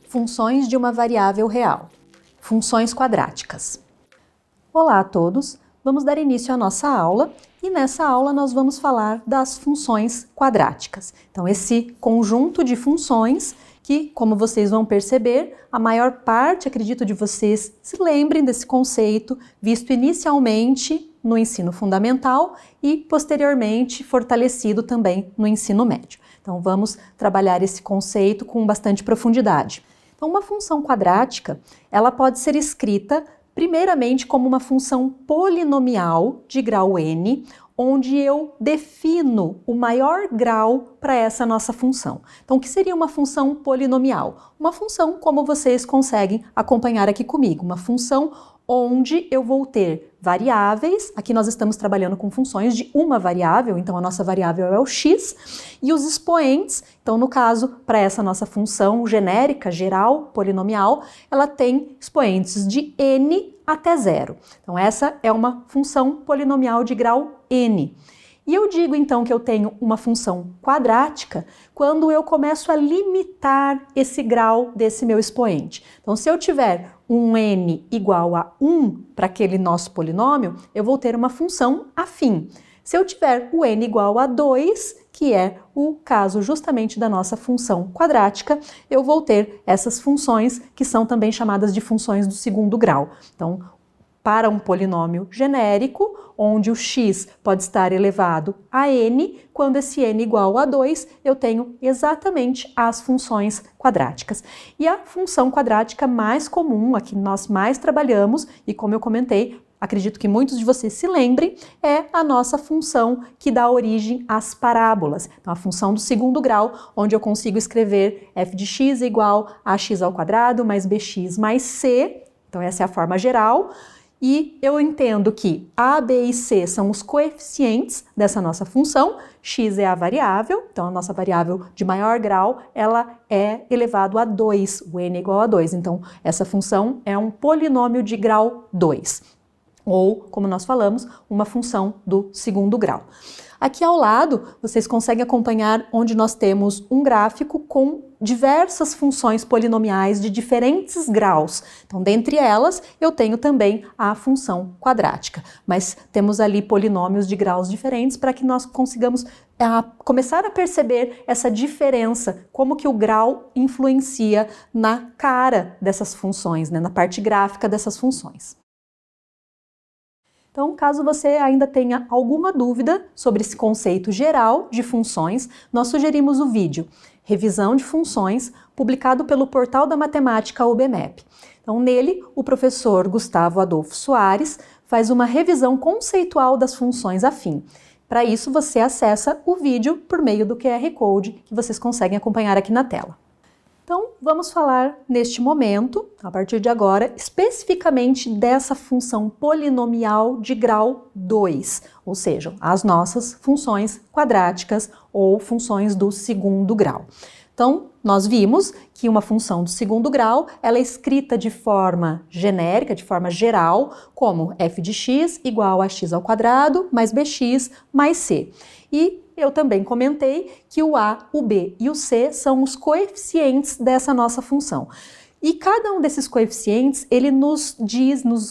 Funções de uma variável real. Funções quadráticas. Olá a todos! Vamos dar início à nossa aula e nessa aula nós vamos falar das funções quadráticas. Então, esse conjunto de funções que, como vocês vão perceber, a maior parte, acredito, de vocês se lembrem desse conceito, visto inicialmente no ensino fundamental e posteriormente fortalecido também no ensino médio. Então, vamos trabalhar esse conceito com bastante profundidade. Então, uma função quadrática, ela pode ser escrita primeiramente como uma função polinomial de grau n, onde eu defino o maior grau para essa nossa função. Então, o que seria uma função polinomial? Uma função como vocês conseguem acompanhar aqui comigo, uma função onde eu vou ter variáveis, aqui nós estamos trabalhando com funções de uma variável, então a nossa variável é o x, e os expoentes, então no caso, para essa nossa função genérica, geral, polinomial, ela tem expoentes de n até zero. Então essa é uma função polinomial de grau n. E eu digo então que eu tenho uma função quadrática quando eu começo a limitar esse grau desse meu expoente. Então, se eu tiver um n igual a 1 para aquele nosso polinômio, eu vou ter uma função afim. Se eu tiver o n igual a 2, que é o caso justamente da nossa função quadrática, eu vou ter essas funções que são também chamadas de funções do segundo grau. Então, para um polinômio genérico, onde o x pode estar elevado a n, quando esse n igual a 2, eu tenho exatamente as funções quadráticas. E a função quadrática mais comum, a que nós mais trabalhamos, e como eu comentei, acredito que muitos de vocês se lembrem, é a nossa função que dá origem às parábolas. Então, a função do segundo grau, onde eu consigo escrever f de x igual a x ao quadrado mais bx mais c, então essa é a forma geral. E eu entendo que a, b e c são os coeficientes dessa nossa função, x é a variável, então a nossa variável de maior grau, ela é elevado a 2, o n é igual a 2, então essa função é um polinômio de grau 2, ou, como nós falamos, uma função do segundo grau. Aqui ao lado, vocês conseguem acompanhar onde nós temos um gráfico com diversas funções polinomiais de diferentes graus. Então, dentre elas, eu tenho também a função quadrática. Mas temos ali polinômios de graus diferentes para que nós consigamos começar a perceber essa diferença, como que o grau influencia na cara dessas funções, né, na parte gráfica dessas funções. Então, caso você ainda tenha alguma dúvida sobre esse conceito geral de funções, nós sugerimos o vídeo Revisão de Funções, publicado pelo Portal da Matemática UBMEP. Então, nele, o professor Gustavo Adolfo Soares faz uma revisão conceitual das funções afim. Para isso, você acessa o vídeo por meio do QR Code que vocês conseguem acompanhar aqui na tela. Então, vamos falar neste momento, a partir de agora, especificamente dessa função polinomial de grau 2, ou seja, as nossas funções quadráticas ou funções do segundo grau. Então, nós vimos que uma função do segundo grau, ela é escrita de forma genérica, de forma geral, como f de x igual a x ao quadrado mais bx mais c. E eu também comentei que o a, o b e o c são os coeficientes dessa nossa função. E cada um desses coeficientes, ele nos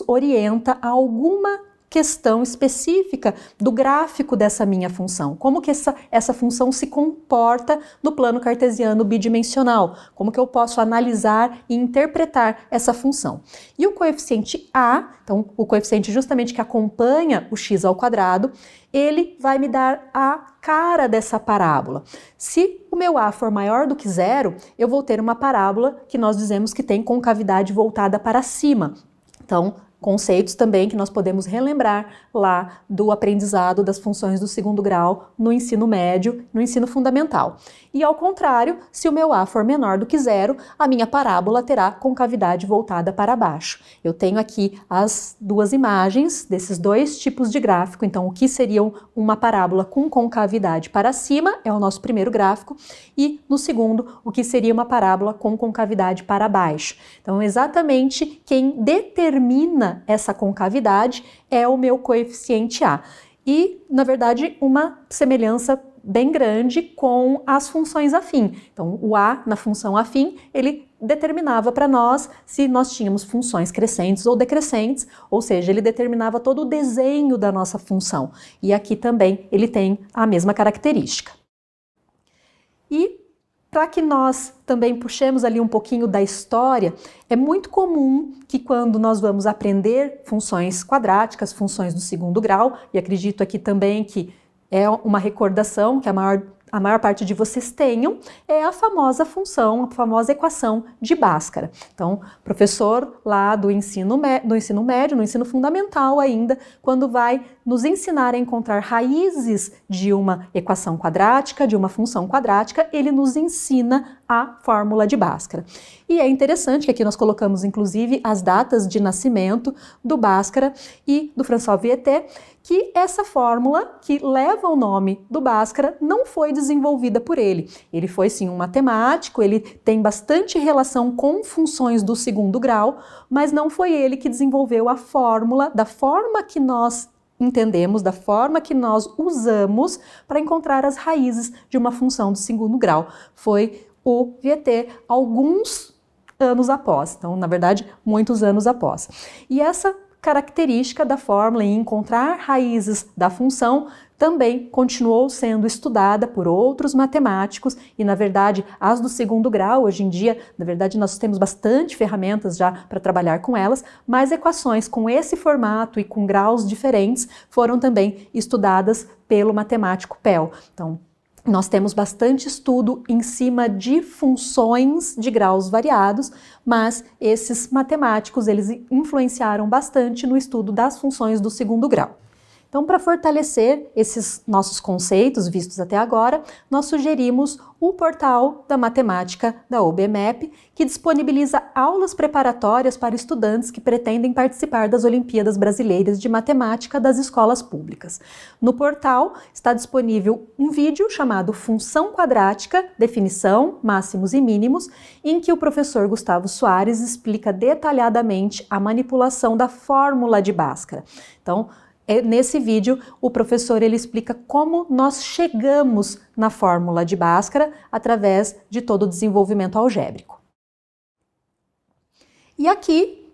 orienta a alguma questão específica do gráfico dessa minha função. Como que essa função se comporta no plano cartesiano bidimensional? Como que eu posso analisar e interpretar essa função? E o coeficiente a, então o coeficiente justamente que acompanha o x ao quadrado, ele vai me dar a cara dessa parábola. Se o meu a for maior do que zero, eu vou ter uma parábola que nós dizemos que tem concavidade voltada para cima. Então, conceitos também que nós podemos relembrar lá do aprendizado das funções do segundo grau no ensino médio, no ensino fundamental. E ao contrário, se o meu a for menor do que zero, a minha parábola terá concavidade voltada para baixo. Eu tenho aqui as duas imagens desses dois tipos de gráfico, então o que seria uma parábola com concavidade para cima é o nosso primeiro gráfico, e no segundo, o que seria uma parábola com concavidade para baixo. Então, exatamente quem determina essa concavidade é o meu coeficiente a. E, na verdade, uma semelhança bem grande com as funções afim. Então, o A na função afim, ele determinava para nós se nós tínhamos funções crescentes ou decrescentes, ou seja, ele determinava todo o desenho da nossa função. E aqui também ele tem a mesma característica. E para que nós também puxemos ali um pouquinho da história, é muito comum que quando nós vamos aprender funções quadráticas, funções do segundo grau, e acredito aqui também que é uma recordação que a maior parte de vocês tenham, é a famosa função, a famosa equação de Bhaskara. Então, professor lá do ensino médio, no ensino fundamental ainda, quando vai nos ensinar a encontrar raízes de uma equação quadrática, de uma função quadrática, ele nos ensina a fórmula de Bhaskara. E é interessante que aqui nós colocamos, inclusive, as datas de nascimento do Bhaskara e do François Vieutet, que essa fórmula, que leva o nome do Bhaskara, não foi desenvolvida por ele. Ele foi, sim, um matemático, ele tem bastante relação com funções do segundo grau, mas não foi ele que desenvolveu a fórmula da forma que nós entendemos, da forma que nós usamos para encontrar as raízes de uma função do segundo grau. Foi o Vieutet alguns anos após, então, na verdade, muitos anos após. E essa característica da fórmula em encontrar raízes da função também continuou sendo estudada por outros matemáticos e, na verdade, as do segundo grau, hoje em dia, na verdade, nós temos bastante ferramentas já para trabalhar com elas, mas equações com esse formato e com graus diferentes foram também estudadas pelo matemático Pell. Então, nós temos bastante estudo em cima de funções de graus variados, mas esses matemáticos, eles influenciaram bastante no estudo das funções do segundo grau. Então, para fortalecer esses nossos conceitos vistos até agora, nós sugerimos o portal da matemática da OBMEP, que disponibiliza aulas preparatórias para estudantes que pretendem participar das Olimpíadas Brasileiras de Matemática das escolas públicas. No portal está disponível um vídeo chamado Função Quadrática, Definição, Máximos e Mínimos, em que o professor Gustavo Soares explica detalhadamente a manipulação da fórmula de Bhaskara. Então, nesse vídeo, o professor ele explica como nós chegamos na fórmula de Bhaskara através de todo o desenvolvimento algébrico. E aqui,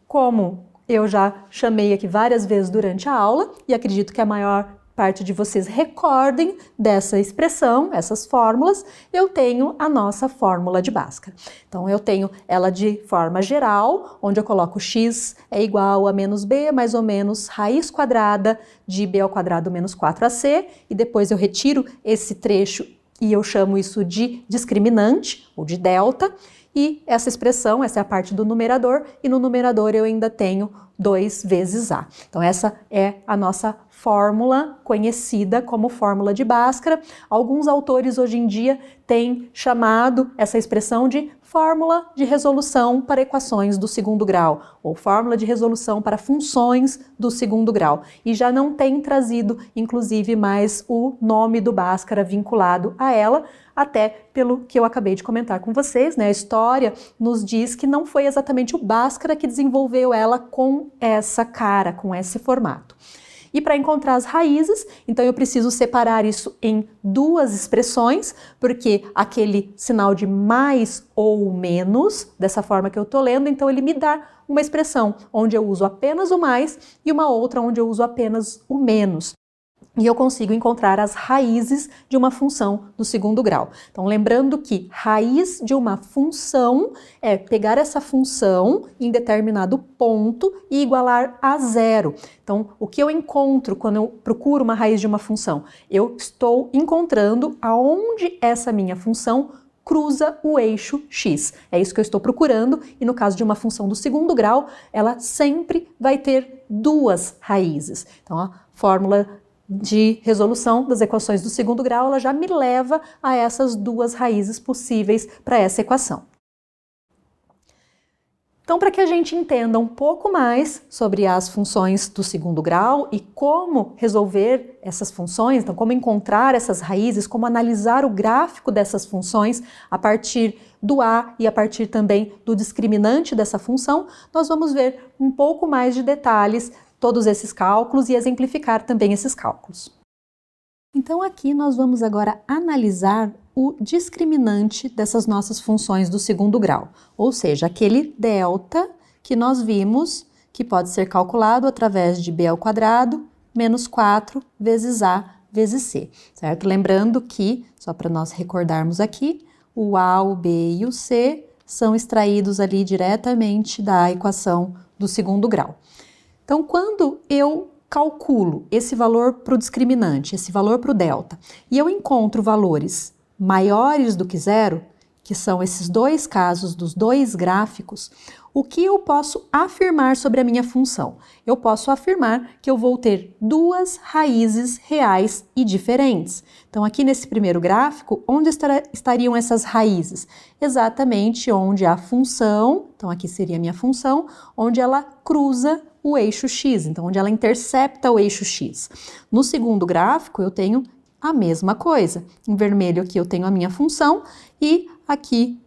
como eu já chamei aqui várias vezes durante a aula, e acredito que a maior parte de vocês recordem dessa expressão, essas fórmulas, eu tenho a nossa fórmula de Bhaskara. Então, eu tenho ela de forma geral, onde eu coloco x é igual a menos b mais ou menos raiz quadrada de b ao quadrado menos 4ac, e depois eu retiro esse trecho e eu chamo isso de discriminante, ou de delta, e essa expressão, essa é a parte do numerador, e no numerador eu ainda tenho 2 vezes a. Então, essa é a nossa fórmula conhecida como fórmula de Bhaskara. Alguns autores hoje em dia têm chamado essa expressão de fórmula de resolução para equações do segundo grau, ou fórmula de resolução para funções do segundo grau, e já não tem trazido, inclusive, mais o nome do Bhaskara vinculado a ela, até pelo que eu acabei de comentar com vocês, né? A história nos diz que não foi exatamente o Bhaskara que desenvolveu ela com essa cara, com esse formato. E para encontrar as raízes, então eu preciso separar isso em 2 expressões, porque aquele sinal de mais ou menos, dessa forma que eu estou lendo, então ele me dá uma expressão onde eu uso apenas o mais e uma outra onde eu uso apenas o menos. E eu consigo encontrar as raízes de uma função do segundo grau. Então, lembrando que raiz de uma função é pegar essa função em determinado ponto e igualar a zero. Então, o que eu encontro quando eu procuro uma raiz de uma função? Eu estou encontrando aonde essa minha função cruza o eixo x. É isso que eu estou procurando, e no caso de uma função do segundo grau, ela sempre vai ter 2 raízes. Então, a fórmula de resolução das equações do segundo grau, ela já me leva a essas 2 raízes possíveis para essa equação. Então, para que a gente entenda um pouco mais sobre as funções do segundo grau e como resolver essas funções, então como encontrar essas raízes, como analisar o gráfico dessas funções a partir do a e a partir também do discriminante dessa função, nós vamos ver um pouco mais de detalhes todos esses cálculos e exemplificar também esses cálculos. Então aqui nós vamos agora analisar o discriminante dessas nossas funções do segundo grau, ou seja, aquele delta que nós vimos que pode ser calculado através de b ao quadrado menos 4 vezes a vezes c, certo? Lembrando que, só para nós recordarmos aqui, o a, o b e o c são extraídos ali diretamente da equação do segundo grau. Então, quando eu calculo esse valor para o discriminante, esse valor para o delta, e eu encontro valores maiores do que zero, que são esses dois casos dos dois gráficos, o que eu posso afirmar sobre a minha função? Eu posso afirmar que eu vou ter duas raízes reais e diferentes. Então, aqui nesse primeiro gráfico, onde estariam essas raízes? Exatamente onde a função, então aqui seria a minha função, onde ela cruza o eixo x, então onde ela intercepta o eixo x. No segundo gráfico, eu tenho a mesma coisa. Em vermelho aqui eu tenho a minha função e aqui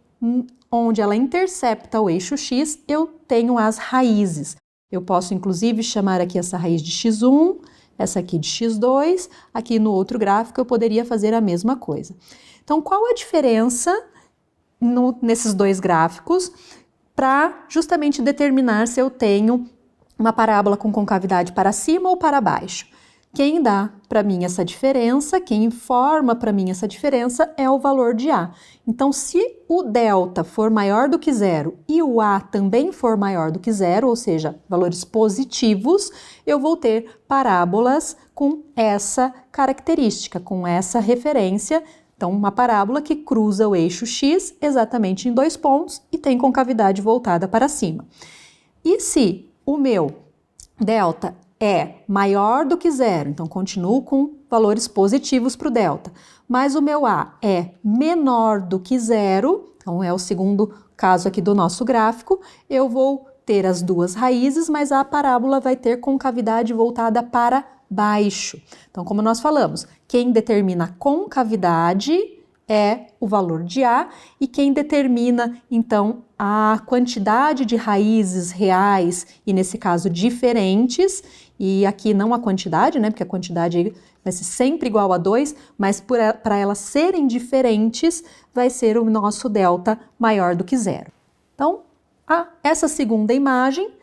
onde ela intercepta o eixo x, eu tenho as raízes. Eu posso inclusive chamar aqui essa raiz de x1, essa aqui de x2, aqui no outro gráfico eu poderia fazer a mesma coisa. Então, qual a diferença nesses dois gráficos para justamente determinar se eu tenho uma parábola com concavidade para cima ou para baixo? Quem dá para mim essa diferença, quem informa para mim essa diferença é o valor de A. Então, se o delta for maior do que zero e o A também for maior do que zero, ou seja, valores positivos, eu vou ter parábolas com essa característica, com essa referência. Então, uma parábola que cruza o eixo x exatamente em 2 pontos e tem concavidade voltada para cima. E se o meu delta é maior do que zero, então continuo com valores positivos para o delta, mas o meu A é menor do que zero, então é o segundo caso aqui do nosso gráfico, eu vou ter as duas raízes, mas a parábola vai ter concavidade voltada para baixo. Então, como nós falamos, quem determina a concavidade é o valor de A e quem determina, então, a quantidade de raízes reais e, nesse caso, diferentes, e aqui não a quantidade, né, porque a quantidade vai ser sempre igual a 2, mas para elas serem diferentes, vai ser o nosso delta maior do que zero. Então, essa segunda imagem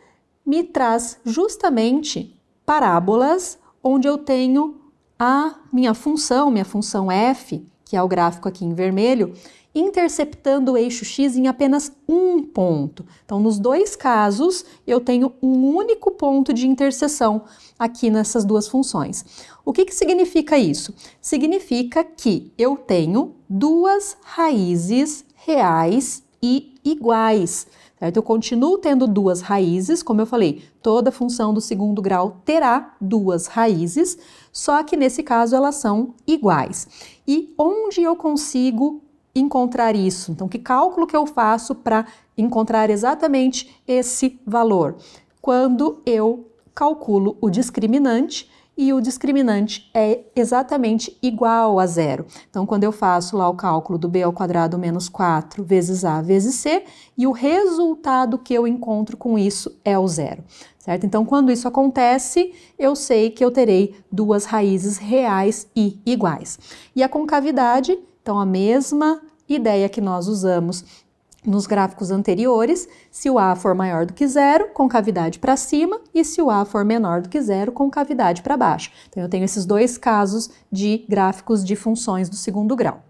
me traz justamente parábolas onde eu tenho a minha função f, que é o gráfico aqui em vermelho, interceptando o eixo x em apenas um ponto. Então, nos dois casos, eu tenho um único ponto de interseção aqui nessas duas funções. O que significa isso? Significa que eu tenho duas raízes reais e iguais. Certo? Eu continuo tendo duas raízes, como eu falei, toda função do segundo grau terá duas raízes, só que nesse caso elas são iguais. E onde eu consigo encontrar isso? Então, que cálculo que eu faço para encontrar exatamente esse valor? Quando eu calculo o discriminante, e o discriminante é exatamente igual a zero. Então, quando eu faço lá o cálculo do b ao quadrado menos 4 vezes a vezes c, e o resultado que eu encontro com isso é o zero, certo? Então, quando isso acontece, eu sei que eu terei duas raízes reais e iguais. E a concavidade, então, a mesma ideia que nós usamos nos gráficos anteriores, se o A for maior do que zero, concavidade para cima, e se o A for menor do que zero, concavidade para baixo. Então, eu tenho esses dois casos de gráficos de funções do segundo grau.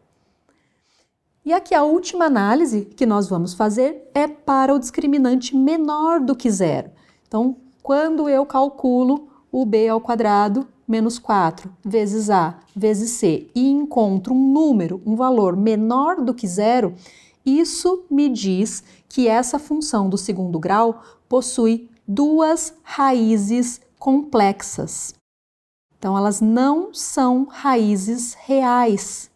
E aqui a última análise que nós vamos fazer é para o discriminante menor do que zero. Então, quando eu calculo o b ao quadrado menos 4 vezes a vezes c e encontro um número, um valor menor do que zero, isso me diz que essa função do segundo grau possui duas raízes complexas. Então, elas não são raízes reais.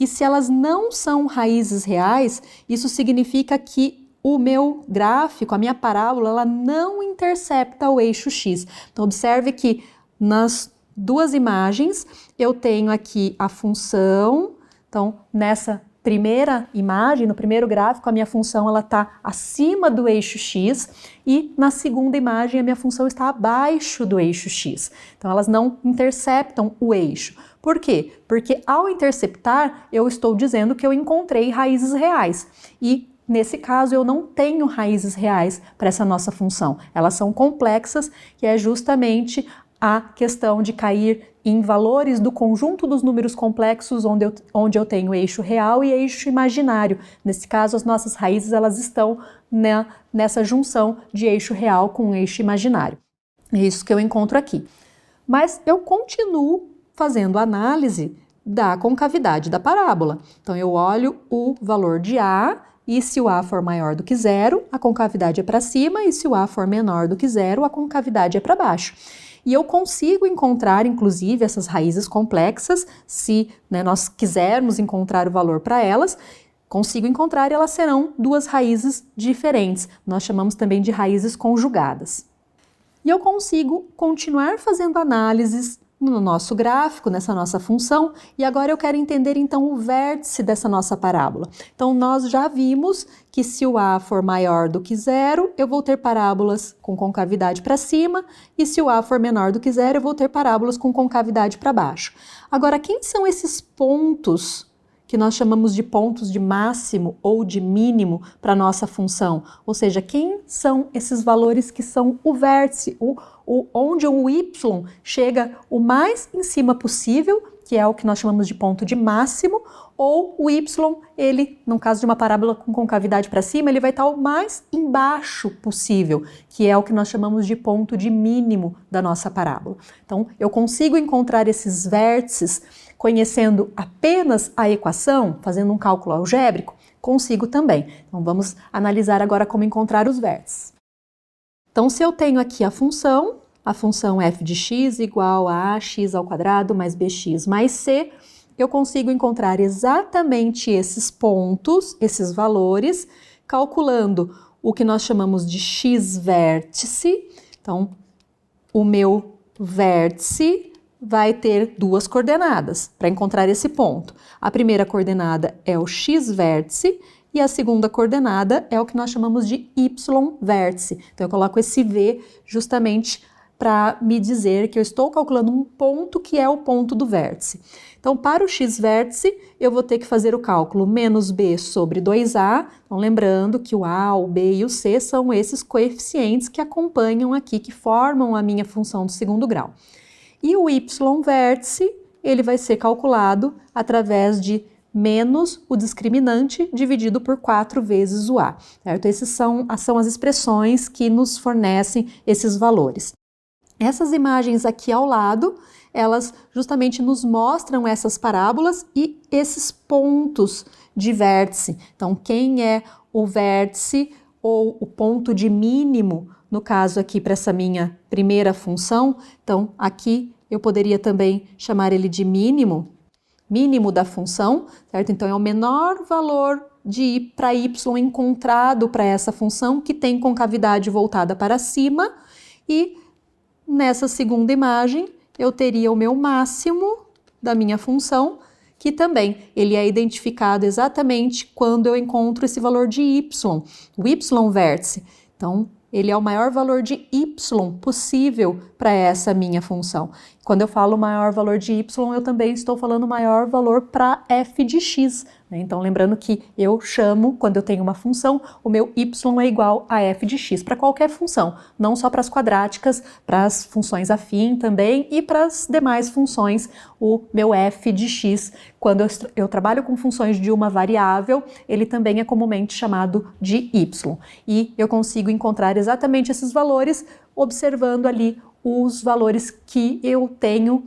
E se elas não são raízes reais, isso significa que o meu gráfico, a minha parábola, ela não intercepta o eixo x. Então, observe que nas duas imagens eu tenho aqui a função, então, nessa primeira imagem, no primeiro gráfico, a minha função está acima do eixo x e na segunda imagem a minha função está abaixo do eixo x. Então elas não interceptam o eixo. Por quê? Porque ao interceptar, eu estou dizendo que eu encontrei raízes reais. E nesse caso, eu não tenho raízes reais para essa nossa função. Elas são complexas, que é justamente a questão de cair em valores do conjunto dos números complexos onde eu tenho eixo real e eixo imaginário. Nesse caso, as nossas raízes elas estão nessa junção de eixo real com eixo imaginário. É isso que eu encontro aqui. Mas eu continuo fazendo análise da concavidade da parábola. Então, eu olho o valor de A, e se o A for maior do que zero, a concavidade é para cima, e se o A for menor do que zero, a concavidade é para baixo. E eu consigo encontrar, inclusive, essas raízes complexas, se nós quisermos encontrar o valor para elas, consigo encontrar e elas serão duas raízes diferentes. Nós chamamos também de raízes conjugadas. E eu consigo continuar fazendo análises no nosso gráfico, nessa nossa função, e agora eu quero entender então o vértice dessa nossa parábola. Então nós já vimos que se o A for maior do que zero, eu vou ter parábolas com concavidade para cima, e se o A for menor do que zero, eu vou ter parábolas com concavidade para baixo. Agora, quem são esses pontos que nós chamamos de pontos de máximo ou de mínimo para a nossa função? Ou seja, quem são esses valores que são o vértice, onde o y chega o mais em cima possível, que é o que nós chamamos de ponto de máximo, ou o y, ele, no caso de uma parábola com concavidade para cima, ele vai estar o mais embaixo possível, que é o que nós chamamos de ponto de mínimo da nossa parábola. Então, eu consigo encontrar esses vértices conhecendo apenas a equação, fazendo um cálculo algébrico? Consigo também. Então, vamos analisar agora como encontrar os vértices. Então, se eu tenho aqui a função f de x igual a ax ao quadrado mais bx mais c, eu consigo encontrar exatamente esses pontos, esses valores, calculando o que nós chamamos de x-vértice. Então, o meu vértice vai ter duas coordenadas para encontrar esse ponto. A primeira coordenada é o x-vértice e a segunda coordenada é o que nós chamamos de y-vértice. Então, eu coloco esse v justamente para me dizer que eu estou calculando um ponto que é o ponto do vértice. Então, para o x-vértice, eu vou ter que fazer o cálculo menos b sobre 2a. Então, lembrando que o a, o b e o c são esses coeficientes que acompanham aqui, que formam a minha função do segundo grau. E o y-vértice, ele vai ser calculado através de menos o discriminante dividido por 4 vezes o a. Certo? Essas são as expressões que nos fornecem esses valores. Essas imagens aqui ao lado, elas justamente nos mostram essas parábolas e esses pontos de vértice. Então, quem é o vértice ou o ponto de mínimo, no caso aqui para essa minha primeira função, então aqui eu poderia também chamar ele de mínimo da função, certo? Então, é o menor valor de i para y encontrado para essa função que tem concavidade voltada para cima e nessa segunda imagem, eu teria o meu máximo da minha função, que também ele é identificado exatamente quando eu encontro esse valor de y, o y-vértice. Então, ele é o maior valor de y possível para essa minha função. Quando eu falo maior valor de y, eu também estou falando maior valor para f de x. Então, lembrando que eu chamo, quando eu tenho uma função, o meu y é igual a f de x para qualquer função, não só para as quadráticas, para as funções afim também e para as demais funções, o meu f de x. Quando eu trabalho com funções de uma variável, ele também é comumente chamado de y. E eu consigo encontrar exatamente esses valores observando ali os valores que eu tenho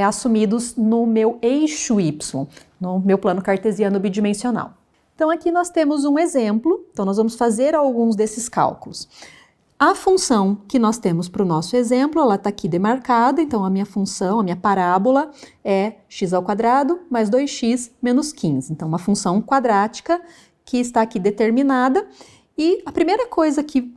assumidos no meu eixo y, no meu plano cartesiano bidimensional. Então aqui nós temos um exemplo, então nós vamos fazer alguns desses cálculos. A função que nós temos para o nosso exemplo, ela está aqui demarcada, então a minha função, a minha parábola é x ao quadrado mais 2x menos 15. Então uma função quadrática que está aqui determinada e a primeira coisa que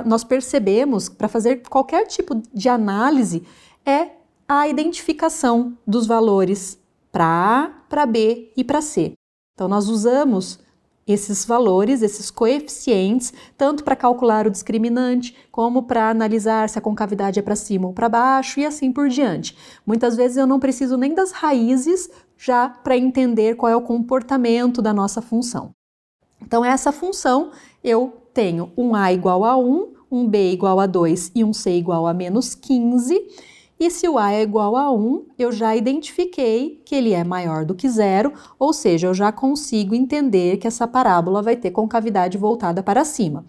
nós percebemos para fazer qualquer tipo de análise é a identificação dos valores para A, para B e para C. Então, nós usamos esses valores, esses coeficientes, tanto para calcular o discriminante, como para analisar se a concavidade é para cima ou para baixo e assim por diante. Muitas vezes eu não preciso nem das raízes já para entender qual é o comportamento da nossa função. Então, essa função eu tenho um a igual a 1, um b igual a 2 e um c igual a menos 15. E se o a é igual a 1, eu já identifiquei que ele é maior do que zero, ou seja, eu já consigo entender que essa parábola vai ter concavidade voltada para cima.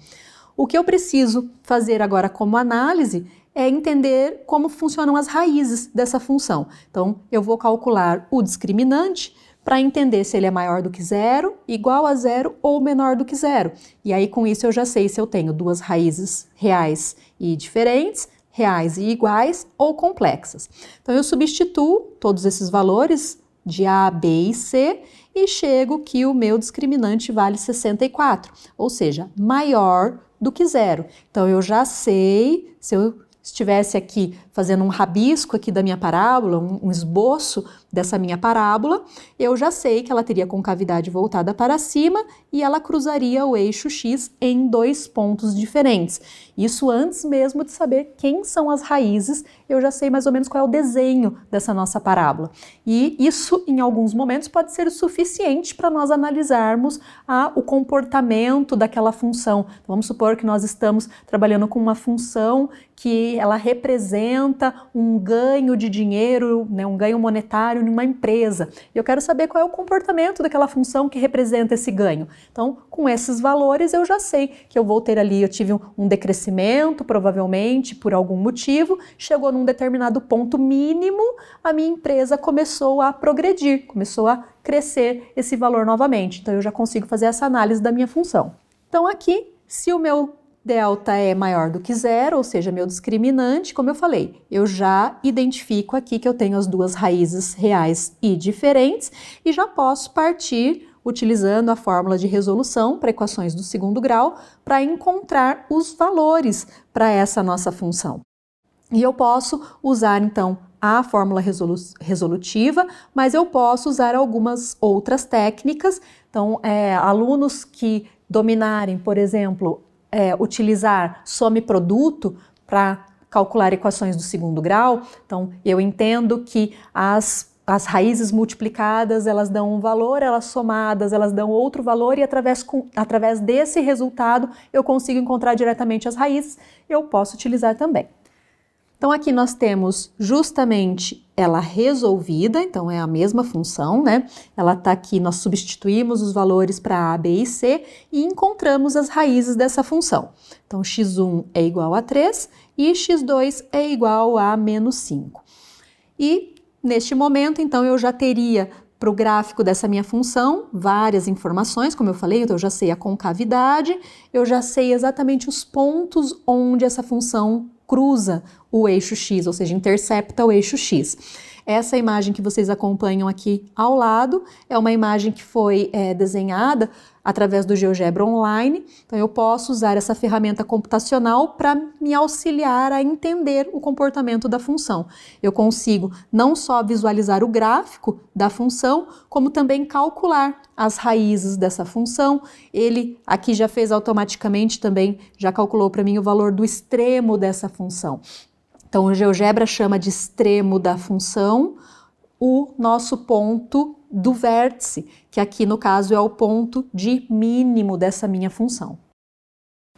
O que eu preciso fazer agora como análise é entender como funcionam as raízes dessa função. Então, eu vou calcular o discriminante para entender se ele é maior do que zero, igual a zero ou menor do que zero. E aí, com isso, eu já sei se eu tenho duas raízes reais e diferentes, reais e iguais ou complexas. Então, eu substituo todos esses valores de A, B e C e chego que o meu discriminante vale 64, ou seja, maior do que zero. Então, eu já sei, se eu estivesse aqui fazendo um rabisco aqui da minha parábola, um esboço dessa minha parábola, eu já sei que ela teria concavidade voltada para cima e ela cruzaria o eixo X em dois pontos diferentes. Isso antes mesmo de saber quem são as raízes, eu já sei mais ou menos qual é o desenho dessa nossa parábola. E isso, em alguns momentos, pode ser o suficiente para nós analisarmos o comportamento daquela função. Então, vamos supor que nós estamos trabalhando com uma função que ela representa um ganho de dinheiro, né, um ganho monetário numa empresa. Eu quero saber qual é o comportamento daquela função que representa esse ganho. Então, com esses valores, eu já sei que eu vou ter ali, eu tive um decrescimento, provavelmente, por algum motivo, chegou num determinado ponto mínimo, a minha empresa começou a progredir, começou a crescer esse valor novamente. Então, eu já consigo fazer essa análise da minha função. Então, aqui, se o meu delta é maior do que zero, ou seja, meu discriminante, como eu falei, eu já identifico aqui que eu tenho as duas raízes reais e diferentes e já posso partir utilizando a fórmula de resolução para equações do segundo grau para encontrar os valores para essa nossa função. E eu posso usar, então, a fórmula resolutiva, mas eu posso usar algumas outras técnicas. Então, alunos que dominarem, por exemplo, utilizar soma e produto para calcular equações do segundo grau. Então, eu entendo que as raízes multiplicadas, elas dão um valor, elas somadas, elas dão outro valor e através desse resultado eu consigo encontrar diretamente as raízes, eu posso utilizar também. Então, aqui nós temos justamente ela resolvida, então é a mesma função, né? Ela está aqui, nós substituímos os valores para A, B e C e encontramos as raízes dessa função. Então, x1 é igual a 3 e x2 é igual a menos 5. E, neste momento, então, eu já teria para o gráfico dessa minha função várias informações, como eu falei, então eu já sei a concavidade, eu já sei exatamente os pontos onde essa função cruza o eixo X, ou seja, intercepta o eixo X. Essa imagem que vocês acompanham aqui ao lado é uma imagem que foi desenhada através do GeoGebra Online. Então, eu posso usar essa ferramenta computacional para me auxiliar a entender o comportamento da função. Eu consigo não só visualizar o gráfico da função, como também calcular as raízes dessa função. Ele aqui já fez automaticamente também, já calculou para mim o valor do extremo dessa função. Então, o GeoGebra chama de extremo da função o nosso ponto do vértice, que aqui no caso é o ponto de mínimo dessa minha função.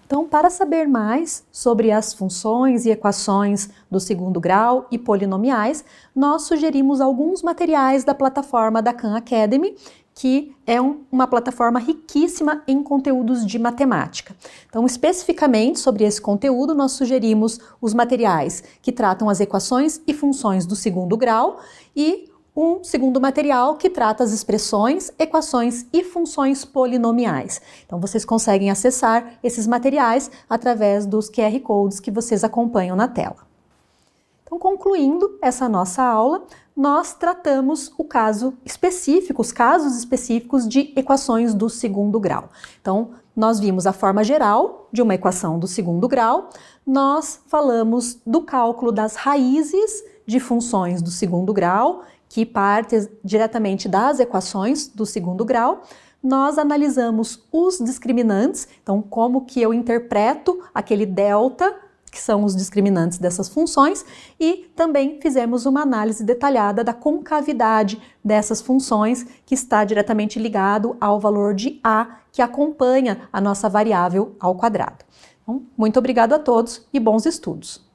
Então, para saber mais sobre as funções e equações do segundo grau e polinomiais, nós sugerimos alguns materiais da plataforma da Khan Academy, que é uma plataforma riquíssima em conteúdos de matemática. Então, especificamente sobre esse conteúdo, nós sugerimos os materiais que tratam as equações e funções do segundo grau e um segundo material que trata as expressões, equações e funções polinomiais. Então, vocês conseguem acessar esses materiais através dos QR Codes que vocês acompanham na tela. Então, concluindo essa nossa aula, nós tratamos os casos específicos de equações do segundo grau. Então, nós vimos a forma geral de uma equação do segundo grau, nós falamos do cálculo das raízes de funções do segundo grau, que parte diretamente das equações do segundo grau. Nós analisamos os discriminantes, então como que eu interpreto aquele delta, que são os discriminantes dessas funções, e também fizemos uma análise detalhada da concavidade dessas funções, que está diretamente ligado ao valor de a, que acompanha a nossa variável ao quadrado. Então, muito obrigado a todos e bons estudos!